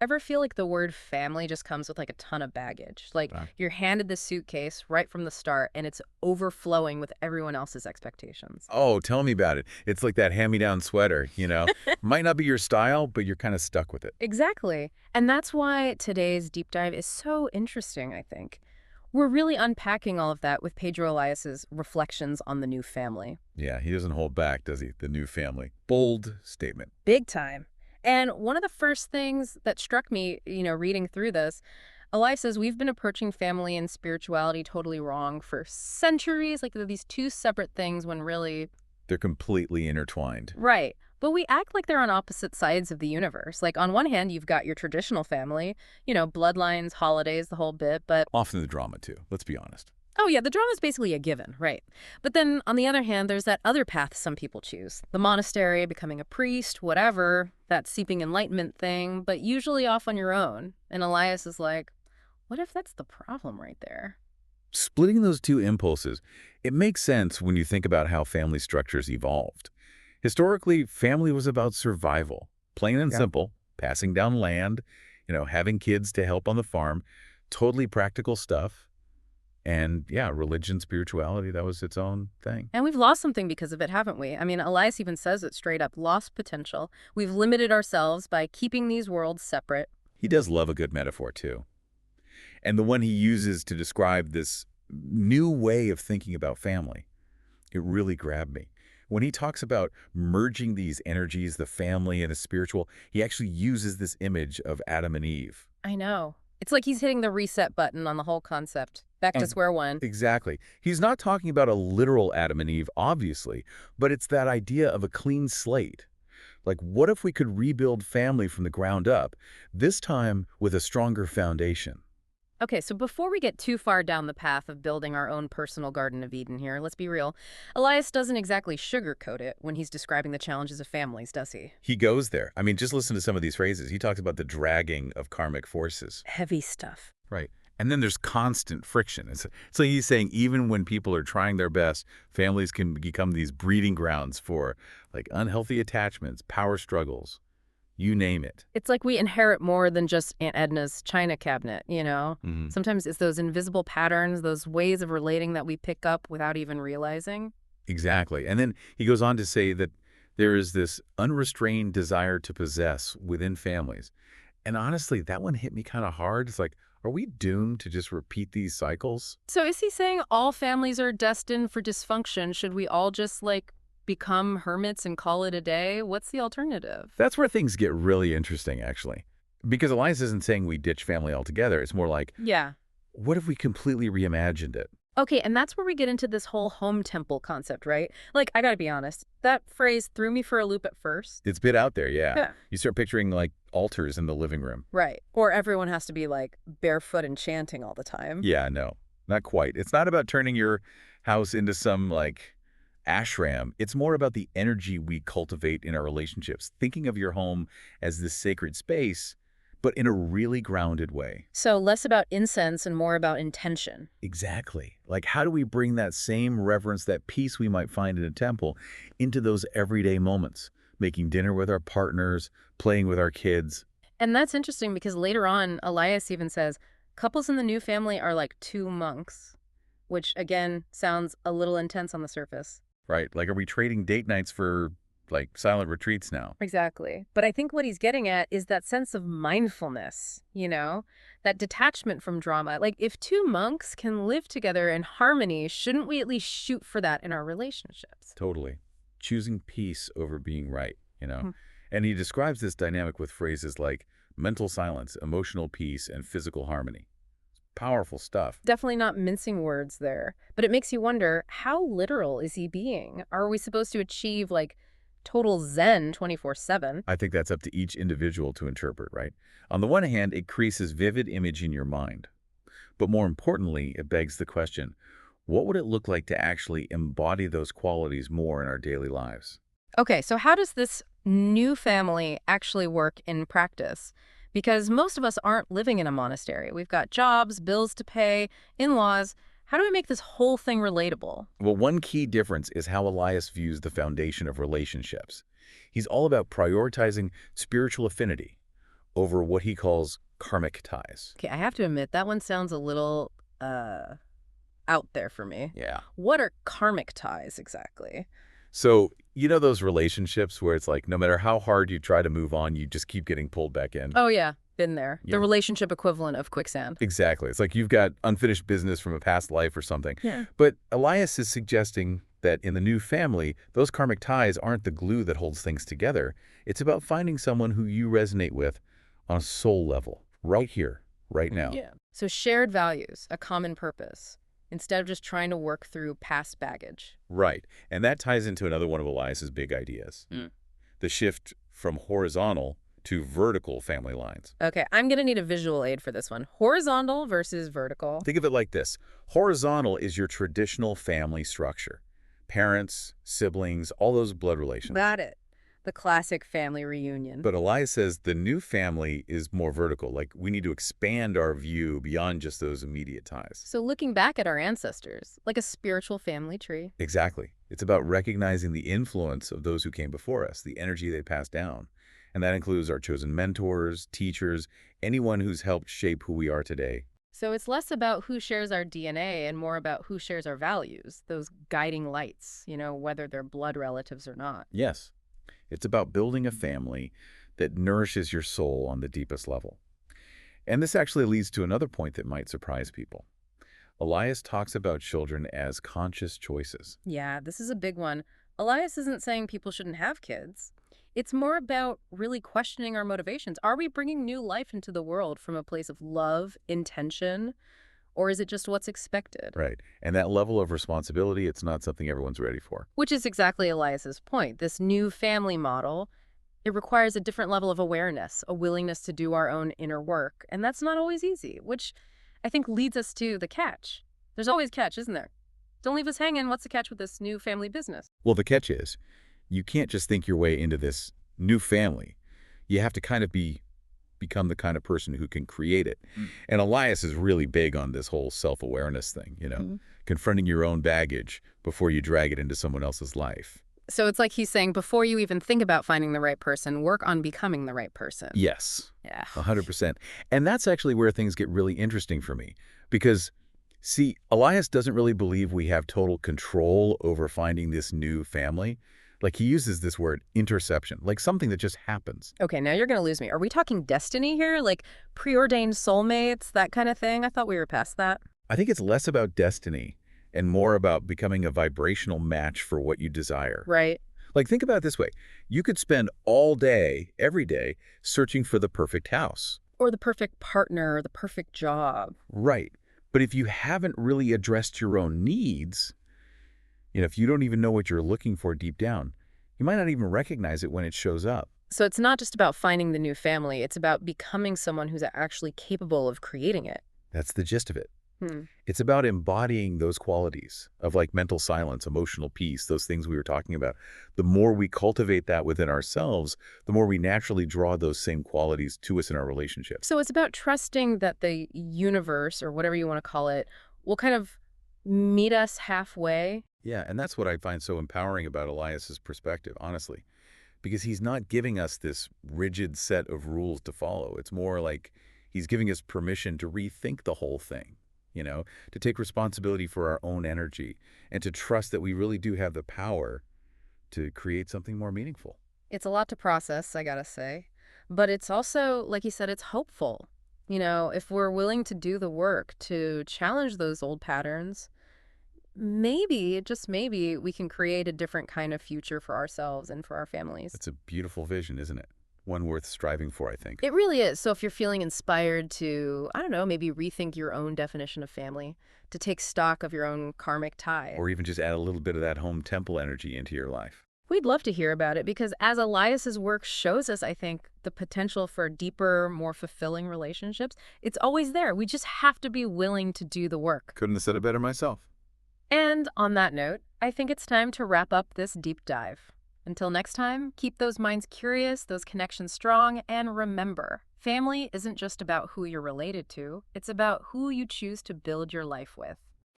Ever feel like the word family just comes with like a ton of baggage? Like Uh, you're handed this suitcase right from the start and it's overflowing with everyone else's expectations. Oh, tell me about it. It's like that hand-me-down sweater, you know? Might not be your style, but you're kind of stuck with it. Exactly. And that's why today's deep dive is so interesting, I think. We're really unpacking all of that with Pedro Elias's reflections on the new family. Yeah, he doesn't hold back, does he? The new family. Bold statement. Big time. And one of the first things that struck me, reading through this, Elias says we've been approaching family and spirituality totally wrong for centuries. Like they're these two separate things when really, They're completely intertwined. right. But we act like they're on opposite sides of the universe. Like on one hand, you've got your traditional family, bloodlines, holidays, the whole bit. But Often the drama, too. Let's be honest. oh, yeah, the drama is basically a given, right? But then on the other hand, there's that other path some people choose the monastery, becoming a priest, whatever, that seeping enlightenment thing, but usually off on your own. And Elias is like, what if that's the problem right there? Splitting those two impulses, it makes sense when you think about how family structures evolved. Historically, family was about survival, plain and Yeah. simple, passing down land, having kids to help on the farm, totally practical stuff. And yeah, religion, spirituality, that was its own thing. And we've lost something because of it, haven't we? I mean, Elias even says it straight up lost potential. We've limited ourselves by keeping these worlds separate. He does love a good metaphor, too. And the one he uses to describe this new way of thinking about family, it really grabbed me. When he talks about merging these energies, the family and the spiritual, he actually uses this image of Adam and Eve. I know. It's like he's hitting the reset button on the whole concept. Back to And square one. exactly. He's not talking about a literal Adam and Eve, obviously, but it's that idea of a clean slate. Like, what if we could rebuild family from the ground up, this time with a stronger foundation? Okay, so before we get too far down the path of building our own personal Garden of Eden here, let's be real. Elias doesn't exactly sugarcoat it when he's describing the challenges of families, does he? He goes there. I mean, just listen to some of these phrases. He talks about the dragging of karmic forces. Heavy stuff. Right. And then there's constant friction. So he's saying even when people are trying their best, families can become these breeding grounds for like unhealthy attachments, power struggles, you name it. It's like we inherit more than just Aunt Edna's china cabinet. Mhm. Sometimes it's those invisible patterns, those ways of relating that we pick up without even realizing. Exactly. And then he goes on to say that there is this unrestrained desire to possess within families. And honestly, that one hit me kind of hard. It's like, are we doomed to just repeat these cycles? So is he saying all families are destined for dysfunction? Should we all just, like, become hermits and call it a day? What's the alternative? That's where things get really interesting, actually. Because Elias isn't saying we ditch family altogether. It's more like, Yeah. what if we completely reimagined it? Okay, and that's where we get into this whole home temple concept, right? Like, I gotta be honest, that phrase threw me for a loop at first. It's a bit out there, yeah. Yeah. You start picturing, like, altars in the living room. Right. Or everyone has to be, like, barefoot and chanting all the time. Yeah, no, not quite. It's not about turning your house into some, like, ashram. It's more about the energy we cultivate in our relationships, thinking of your home as this sacred space, but in a really grounded way. So less about incense and more about intention. Exactly. Like, how do we bring that same reverence, that peace we might find in a temple, into those everyday moments? Making dinner with our partners, playing with our kids. And that's interesting because later on, Elias even says, couples in the new family are like two monks, which again sounds a little intense on the surface. Right? Like, are we trading date nights for, like, silent retreats now? Exactly. But I think what he's getting at is that sense of mindfulness, that detachment from drama. Like, if two monks can live together in harmony, shouldn't we at least shoot for that in our relationships? Totally. Choosing peace over being right? Hmm. And he describes this dynamic with phrases like mental silence, emotional peace, and physical harmony. Powerful stuff. Definitely not mincing words there. But it makes you wonder, how literal is he being? Are we supposed to achieve, like, total zen 24/7? I think that's up to each individual to interpret, right? On the one hand, it creates this vivid image in your mind. But more importantly, it begs the question, what would it look like to actually embody those qualities more in our daily lives? Okay, so how does this new family actually work in practice? Because most of us aren't living in a monastery. We've got jobs, bills to pay, in-laws. How do we make this whole thing relatable? Well, one key difference is how Elias views the foundation of relationships. He's all about prioritizing spiritual affinity over what he calls karmic ties. Okay, I have to admit, that one sounds a little, out there for me. Yeah. What are karmic ties exactly? So, you know those relationships where it's like no matter how hard you try to move on, you just keep getting pulled back in? Oh yeah, been there. The Yeah. relationship equivalent of quicksand. Exactly. It's like you've got unfinished business from a past life or something. Yeah. But Elias is suggesting that in the new family, those karmic ties aren't the glue that holds things together. It's about finding someone who you resonate with on a soul level, right here, right now. Yeah. So shared values, a common purpose, instead of just trying to work through past baggage. Right. And that ties into another one of Elias's big ideas, the shift from horizontal to vertical family lines. Okay, I'm going to need a visual aid for this one. Horizontal versus vertical. Think of it like this. Horizontal is your traditional family structure. Parents, siblings, all those blood relations. Got it. The classic family reunion. But Elias says the new family is more vertical. Like, we need to expand our view beyond just those immediate ties. So looking back at our ancestors, like a spiritual family tree. Exactly. It's about recognizing the influence of those who came before us, the energy they passed down. And that includes our chosen mentors, teachers, anyone who's helped shape who we are today. So it's less about who shares our DNA and more about who shares our values, those guiding lights, whether they're blood relatives or not. Yes. It's about building a family that nourishes your soul on the deepest level. And this actually leads to another point that might surprise people. Elias talks about children as conscious choices. Yeah, this is a big one. Elias isn't saying people shouldn't have kids. It's more about really questioning our motivations. Are we bringing new life into the world from a place of love, intention, or is it just what's expected? Right. And that level of responsibility, it's not something everyone's ready for. Which is exactly Elias's point. This new family model, it requires a different level of awareness, a willingness to do our own inner work. And that's not always easy, which I think leads us to the catch. There's always a catch, isn't there? Don't leave us hanging. What's the catch with this new family business? Well, the catch is, you can't just think your way into this new family. You have to kind of become the kind of person who can create it. And Elias is really big on this whole self-awareness thing, confronting your own baggage before you drag it into someone else's life. So it's like he's saying, before you even think about finding the right person, work on becoming the right person. Yes. Yeah. 100%. And that's actually where things get really interesting for me. Because, see, Elias doesn't really believe we have total control over finding this new family. Like, he uses this word interception, like something that just happens. Okay, now you're going to lose me. Are we talking destiny here? Like preordained soulmates, that kind of thing? I thought we were past that. I think it's less about destiny and more about becoming a vibrational match for what you desire. Right. Like, think about it this way. You could spend all day, every day, searching for the perfect house. Or the perfect partner, or the perfect job. Right. But if you haven't really addressed your own needs, if you don't even know what you're looking for deep down, you might not even recognize it when it shows up. So it's not just about finding the new family. It's about becoming someone who's actually capable of creating it. That's the gist of it. It's about embodying those qualities of like mental silence, emotional peace, those things we were talking about. The more we cultivate that within ourselves, the more we naturally draw those same qualities to us in our relationships. So it's about trusting that the universe, or whatever you want to call it, will kind of meet us halfway. Yeah, and that's what I find so empowering about Elias's perspective, honestly, because he's not giving us this rigid set of rules to follow. It's more like he's giving us permission to rethink the whole thing, to take responsibility for our own energy and to trust that we really do have the power to create something more meaningful. It's a lot to process, I gotta say. But it's also, like you said, it's hopeful. If we're willing to do the work to challenge those old patterns, maybe, just maybe, we can create a different kind of future for ourselves and for our families. It's a beautiful vision, isn't it? One worth striving for, I think. It really is. So if you're feeling inspired to, I don't know, maybe rethink your own definition of family, to take stock of your own karmic tie. Or even just add a little bit of that home temple energy into your life. We'd love to hear about it because as Elias's work shows us, I think, the potential for deeper, more fulfilling relationships, it's always there. We just have to be willing to do the work. Couldn't have said it better myself. And on that note, I think it's time to wrap up this deep dive. Until next time, keep those minds curious, those connections strong, and remember, family isn't just about who you're related to, it's about who you choose to build your life with.